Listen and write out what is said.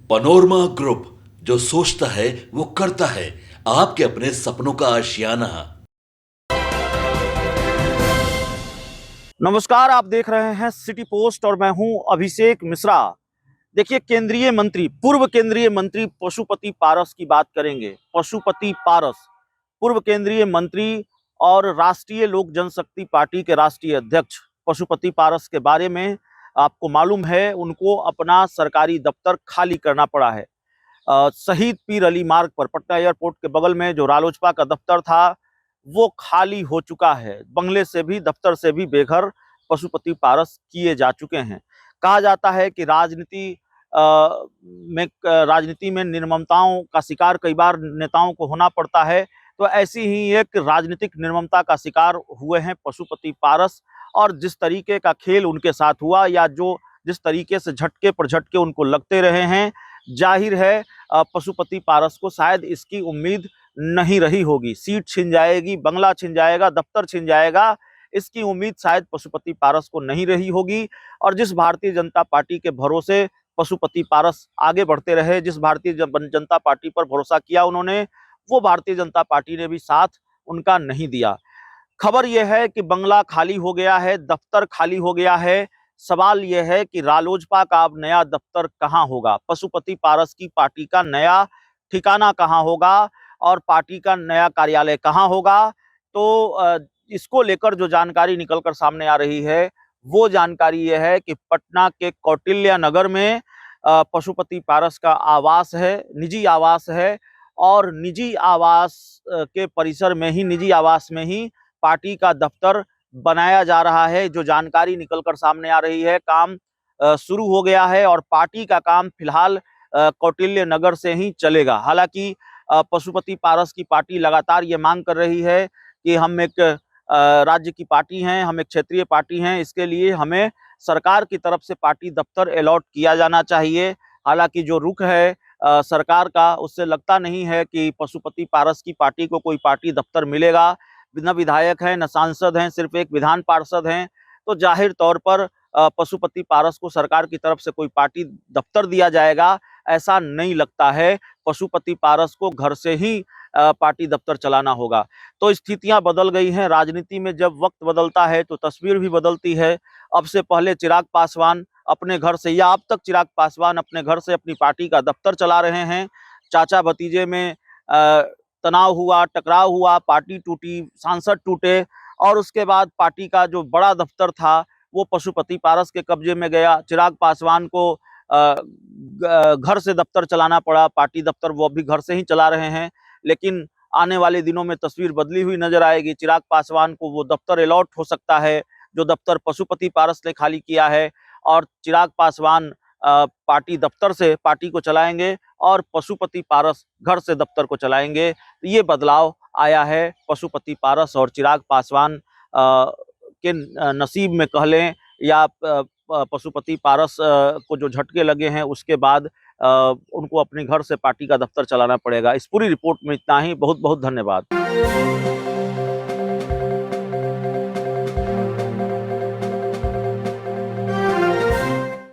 Panorama group, जो सोचता है वो करता है। आपके अपने सपनों का आशियाना। नमस्कार, आप देख रहे हैं सिटी पोस्ट और मैं हूं अभिषेक मिश्रा। देखिए, केंद्रीय मंत्री, पूर्व केंद्रीय मंत्री पशुपति पारस की बात करेंगे। पशुपति पारस पूर्व केंद्रीय मंत्री और राष्ट्रीय लोक जनशक्ति पार्टी के राष्ट्रीय अध्यक्ष पशुपति पारस के बारे में आपको मालूम है, उनको अपना सरकारी दफ्तर खाली करना पड़ा है। शहीद पीर अली मार्ग पर पटना एयरपोर्ट के बगल में जो रालोजपा का दफ्तर था वो खाली हो चुका है। बंगले से भी, दफ्तर से भी बेघर पशुपति पारस किए जा चुके हैं। कहा जाता है कि राजनीति में निर्ममताओं का शिकार कई बार नेताओं को होना पड़ता है। तो ऐसी ही एक राजनीतिक निर्ममता का शिकार हुए हैं पशुपति पारस। और जिस तरीके का खेल उनके साथ हुआ, या जो जिस तरीके से झटके पर झटके उनको लगते रहे हैं, जाहिर है पशुपति पारस को शायद इसकी उम्मीद नहीं रही होगी। सीट छिन जाएगी, बंगला छिन जाएगा, दफ्तर छिन जाएगा, इसकी उम्मीद शायद पशुपति पारस को नहीं रही होगी। और जिस भारतीय जनता पार्टी के भरोसे पशुपति पारस आगे बढ़ते रहे, जिस भारतीय जनता पार्टी पर भरोसा किया उन्होंने, वो भारतीय जनता पार्टी ने भी साथ उनका नहीं दिया। खबर यह है कि बंगला खाली हो गया है, दफ्तर खाली हो गया है। सवाल यह है कि रालोजपा का अब नया दफ्तर कहाँ होगा, पशुपति पारस की पार्टी का नया ठिकाना कहाँ होगा और पार्टी का नया कार्यालय कहाँ होगा। तो इसको लेकर जो जानकारी निकलकर सामने आ रही है, वो जानकारी यह है कि पटना के कौटिल्य नगर में पशुपति पारस का आवास है, निजी आवास है। और निजी आवास के परिसर में ही, निजी आवास में ही पार्टी का दफ्तर बनाया जा रहा है। जो जानकारी निकलकर सामने आ रही है, काम शुरू हो गया है और पार्टी का काम फिलहाल कौटिल्य नगर से ही चलेगा। हालांकि पशुपति पारस की पार्टी लगातार ये मांग कर रही है कि हम एक राज्य की पार्टी हैं, हम एक क्षेत्रीय पार्टी हैं, इसके लिए हमें सरकार की तरफ से पार्टी दफ्तर अलॉट किया जाना चाहिए। हालांकि जो रुख है सरकार का, उससे लगता नहीं है कि पशुपति पारस की पार्टी को कोई पार्टी दफ्तर मिलेगा। न विधायक हैं, न सांसद हैं, सिर्फ एक विधान पार्षद हैं। तो जाहिर तौर पर पशुपति पारस को सरकार की तरफ से कोई पार्टी दफ्तर दिया जाएगा, ऐसा नहीं लगता है। पशुपति पारस को घर से ही पार्टी दफ्तर चलाना होगा। तो स्थितियां बदल गई हैं। राजनीति में जब वक्त बदलता है तो तस्वीर भी बदलती है। अब से पहले चिराग पासवान अपने घर से, या अब तक चिराग पासवान अपने घर से अपनी पार्टी का दफ्तर चला रहे हैं। चाचा भतीजे में तनाव हुआ, टकराव हुआ, पार्टी टूटी, सांसद टूटे और उसके बाद पार्टी का जो बड़ा दफ्तर था वो पशुपति पारस के कब्जे में गया। चिराग पासवान को घर से दफ्तर चलाना पड़ा, पार्टी दफ्तर वो भी घर से ही चला रहे हैं। लेकिन आने वाले दिनों में तस्वीर बदली हुई नजर आएगी। चिराग पासवान को वो दफ्तर अलॉट हो सकता है जो दफ्तर पशुपति पारस ने खाली किया है, और चिराग पासवान पार्टी दफ्तर से पार्टी को चलाएंगे और पशुपति पारस घर से दफ्तर को चलाएंगे। ये बदलाव आया है पशुपति पारस और चिराग पासवान के नसीब में, कह लें, या पशुपति पारस को जो झटके लगे हैं उसके बाद उनको अपने घर से पार्टी का दफ्तर चलाना पड़ेगा। इस पूरी रिपोर्ट में इतना ही। बहुत बहुत धन्यवाद।